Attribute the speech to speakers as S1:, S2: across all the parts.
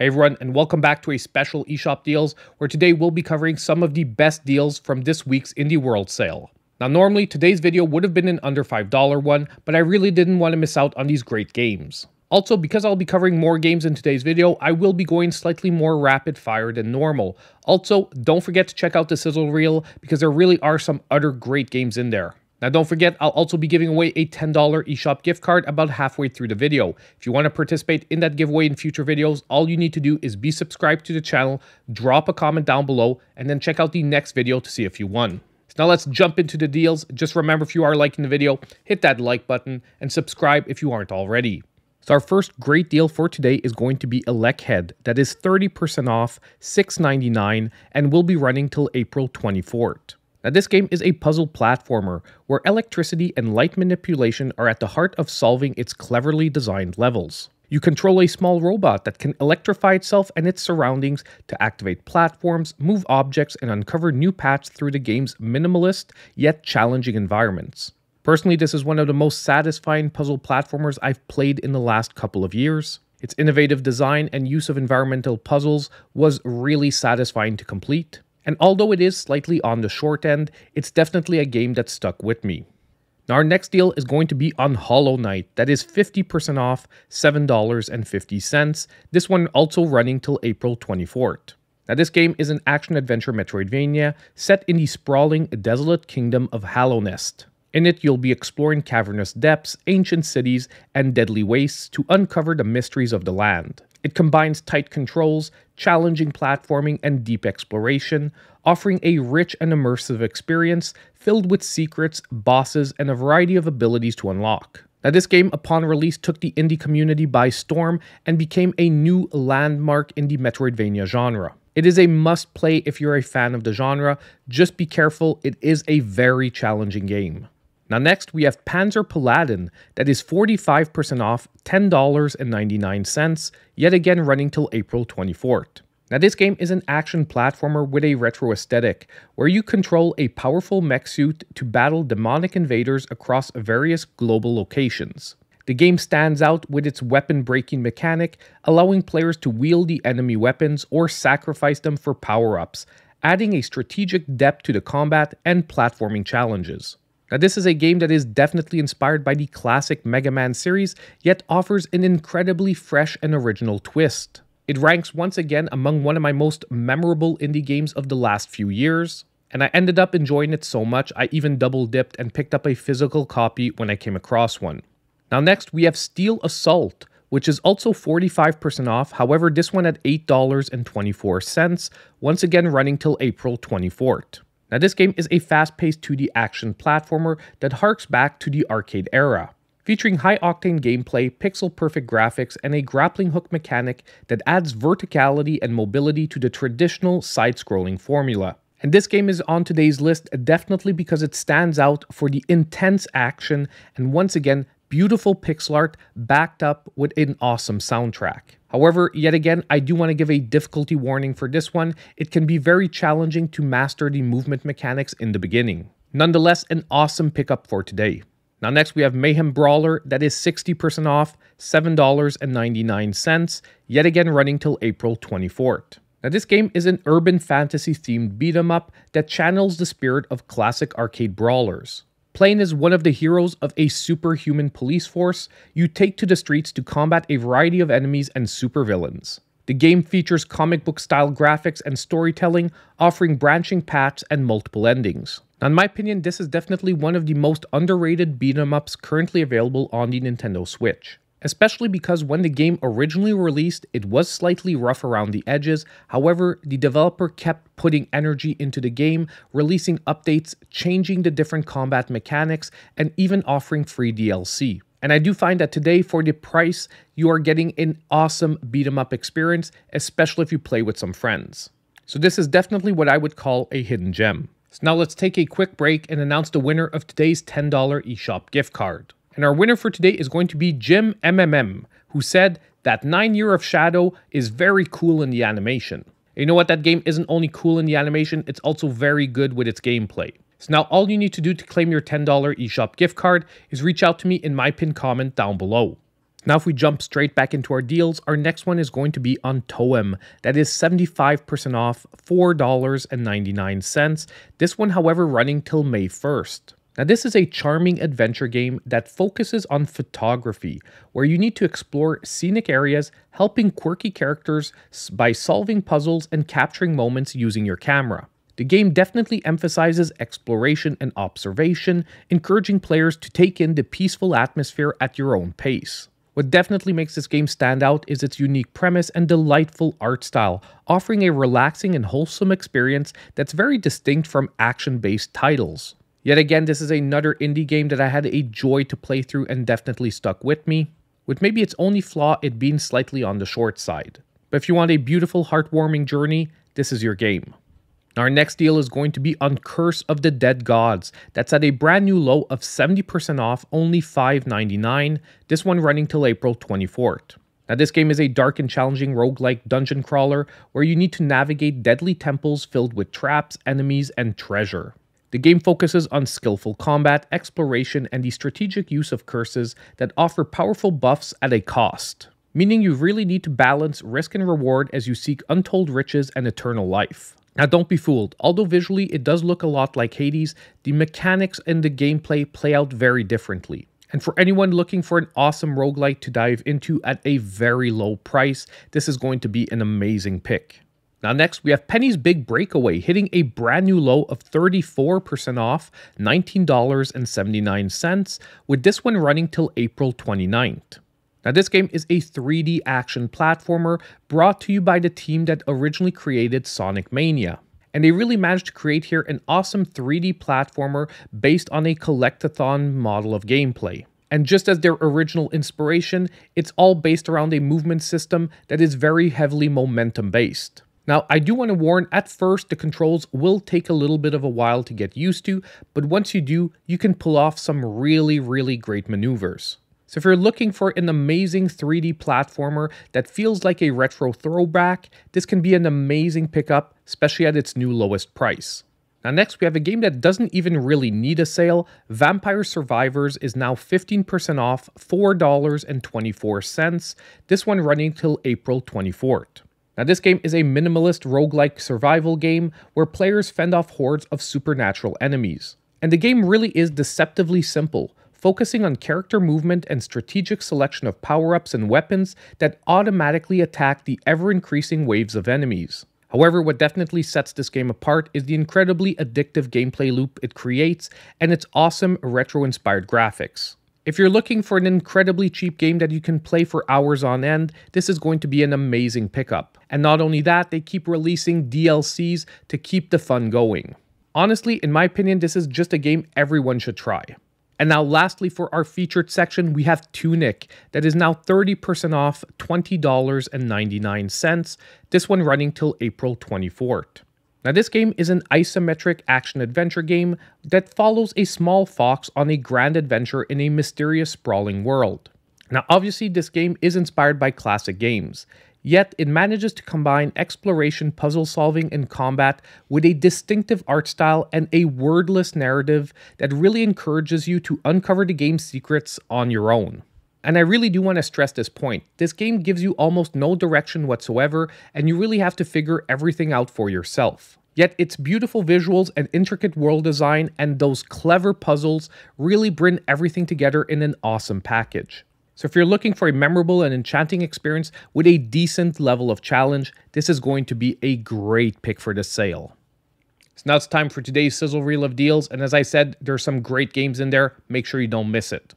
S1: Hey everyone, and welcome back to a special eShop deals, where today we'll be covering some of the best deals from this week's Indie World sale. Now normally today's video would have been an under $5 one, but I really didn't want to miss out on these great games. Also, because I'll be covering more games in today's video, I will be going slightly more rapid fire than normal. Also, don't forget to check out the Sizzle reel, because there really are some other great games in there. Now don't forget, I'll also be giving away a $10 eShop gift card about halfway through the video. If you want to participate in that giveaway in future videos, all you need to do is be subscribed to the channel, drop a comment down below, and then check out the next video to see if you won. So now let's jump into the deals. Just remember, if you are liking the video, hit that like button and subscribe if you aren't already. So our first great deal for today is going to be Elechead. That is 30% off, $6.99, and will be running till April 24th. Now this game is a puzzle platformer where electricity and light manipulation are at the heart of solving its cleverly designed levels. You control a small robot that can electrify itself and its surroundings to activate platforms, move objects, and uncover new paths through the game's minimalist yet challenging environments. Personally, this is one of the most satisfying puzzle platformers I've played in the last couple of years. Its innovative design and use of environmental puzzles was really satisfying to complete. And although it is slightly on the short end, it's definitely a game that stuck with me. Now our next deal is going to be on Hollow Knight. That is 50% off, $7.50. This one also running till April 24th. Now this game is an action-adventure Metroidvania set in the sprawling, desolate kingdom of Hallownest. In it, you'll be exploring cavernous depths, ancient cities, and deadly wastes to uncover the mysteries of the land. It combines tight controls, challenging platforming, and deep exploration, offering a rich and immersive experience filled with secrets, bosses, and a variety of abilities to unlock. Now this game, upon release, took the indie community by storm and became a new landmark in the Metroidvania genre. It is a must-play if you're a fan of the genre. Just be careful, it is a very challenging game. Now next, we have Panzer Paladin. That is 45% off, $10.99, yet again running till April 24th. Now this game is an action platformer with a retro aesthetic, where you control a powerful mech suit to battle demonic invaders across various global locations. The game stands out with its weapon breaking mechanic, allowing players to wield the enemy weapons or sacrifice them for power-ups, adding a strategic depth to the combat and platforming challenges. Now this is a game that is definitely inspired by the classic Mega Man series, yet offers an incredibly fresh and original twist. It ranks once again among one of my most memorable indie games of the last few years, and I ended up enjoying it so much I even double dipped and picked up a physical copy when I came across one. Now next we have Steel Assault, which is also 45% off, however this one at $8.24, once again running till April 24th. Now this game is a fast-paced 2D action platformer that harks back to the arcade era, featuring high-octane gameplay, pixel-perfect graphics, and a grappling hook mechanic that adds verticality and mobility to the traditional side-scrolling formula. And this game is on today's list definitely because it stands out for the intense action and once again, beautiful pixel art backed up with an awesome soundtrack. However, yet again, I do want to give a difficulty warning for this one. It can be very challenging to master the movement mechanics in the beginning. Nonetheless, an awesome pickup for today. Now next we have Mayhem Brawler. That is 60% off, $7.99, yet again running till April 24th. Now this game is an urban fantasy themed beat 'em up that channels the spirit of classic arcade brawlers. Playing as one of the heroes of a superhuman police force, you take to the streets to combat a variety of enemies and supervillains. The game features comic book style graphics and storytelling, offering branching paths and multiple endings. Now, in my opinion, this is definitely one of the most underrated beat 'em ups currently available on the Nintendo Switch. Especially because when the game originally released, it was slightly rough around the edges. However, the developer kept putting energy into the game, releasing updates, changing the different combat mechanics, and even offering free DLC. And I do find that today, for the price, you are getting an awesome beat-em-up experience, especially if you play with some friends. So this is definitely what I would call a hidden gem. So now let's take a quick break and announce the winner of today's $10 eShop gift card. And our winner for today is going to be Jim MMM, who said that 9 Year of Shadow is very cool in the animation. You know what? That game isn't only cool in the animation, it's also very good with its gameplay. So now all you need to do to claim your $10 eShop gift card is reach out to me in my pinned comment down below. Now if we jump straight back into our deals, our next one is going to be on TOEM. That is 75% off, $4.99. This one, however, running till May 1st. Now this is a charming adventure game that focuses on photography, where you need to explore scenic areas, helping quirky characters by solving puzzles and capturing moments using your camera. The game definitely emphasizes exploration and observation, encouraging players to take in the peaceful atmosphere at your own pace. What definitely makes this game stand out is its unique premise and delightful art style, offering a relaxing and wholesome experience that's very distinct from action-based titles. Yet again, this is another indie game that I had a joy to play through and definitely stuck with me, with maybe its only flaw it being slightly on the short side. But if you want a beautiful, heartwarming journey, this is your game. Our next deal is going to be on Curse of the Dead Gods. That's at a brand new low of 70% off, only $5.99. This one running till April 24th. Now this game is a dark and challenging roguelike dungeon crawler where you need to navigate deadly temples filled with traps, enemies, and treasure. The game focuses on skillful combat, exploration, and the strategic use of curses that offer powerful buffs at a cost, meaning you really need to balance risk and reward as you seek untold riches and eternal life. Now don't be fooled, although visually it does look a lot like Hades, the mechanics and the gameplay play out very differently. And for anyone looking for an awesome roguelike to dive into at a very low price, this is going to be an amazing pick. Now next, we have Penny's Big Breakaway hitting a brand new low of 34% off, $19.79, with this one running till April 29th. Now this game is a 3D action platformer brought to you by the team that originally created Sonic Mania. And they really managed to create here an awesome 3D platformer based on a collectathon model of gameplay. And just as their original inspiration, it's all based around a movement system that is very heavily momentum based. Now, I do want to warn, at first the controls will take a little bit of a while to get used to, but once you do, you can pull off some really great maneuvers. So if you're looking for an amazing 3D platformer that feels like a retro throwback, this can be an amazing pickup, especially at its new lowest price. Now next, we have a game that doesn't even really need a sale. Vampire Survivors is now 15% off, $4.24. This one running till April 24th. Now this game is a minimalist roguelike survival game where players fend off hordes of supernatural enemies. And the game really is deceptively simple, focusing on character movement and strategic selection of power-ups and weapons that automatically attack the ever-increasing waves of enemies. However, what definitely sets this game apart is the incredibly addictive gameplay loop it creates and its awesome retro-inspired graphics. If you're looking for an incredibly cheap game that you can play for hours on end, this is going to be an amazing pickup. And not only that, they keep releasing DLCs to keep the fun going. Honestly, in my opinion, this is just a game everyone should try. And now lastly, for our featured section, we have Tunic that is now 30% off, $20.99. This one running till April 24th. Now this game is an isometric action-adventure game that follows a small fox on a grand adventure in a mysterious sprawling world. Now obviously this game is inspired by classic games, yet it manages to combine exploration, puzzle solving, and combat with a distinctive art style and a wordless narrative that really encourages you to uncover the game's secrets on your own. And I really do want to stress this point. This game gives you almost no direction whatsoever, and you really have to figure everything out for yourself. Yet its beautiful visuals and intricate world design and those clever puzzles really bring everything together in an awesome package. So if you're looking for a memorable and enchanting experience with a decent level of challenge, this is going to be a great pick for this sale. So now it's time for today's Sizzle Reel of deals, and as I said, there's some great games in there. Make sure you don't miss it.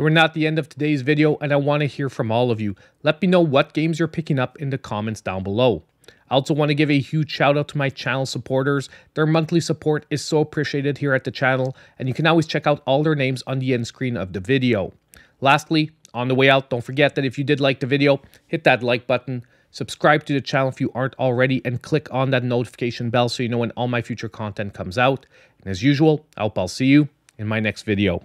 S1: So we're not at the end of today's video, and I want to hear from all of you. Let me know what games you're picking up in the comments down below. I also want to give a huge shout out to my channel supporters. Their monthly support is so appreciated here at the channel, and you can always check out all their names on the end screen of the video. Lastly, on the way out, don't forget that if you did like the video, hit that like button, subscribe to the channel if you aren't already, and click on that notification bell so you know when all my future content comes out. And as usual, I hope I'll see you in my next video.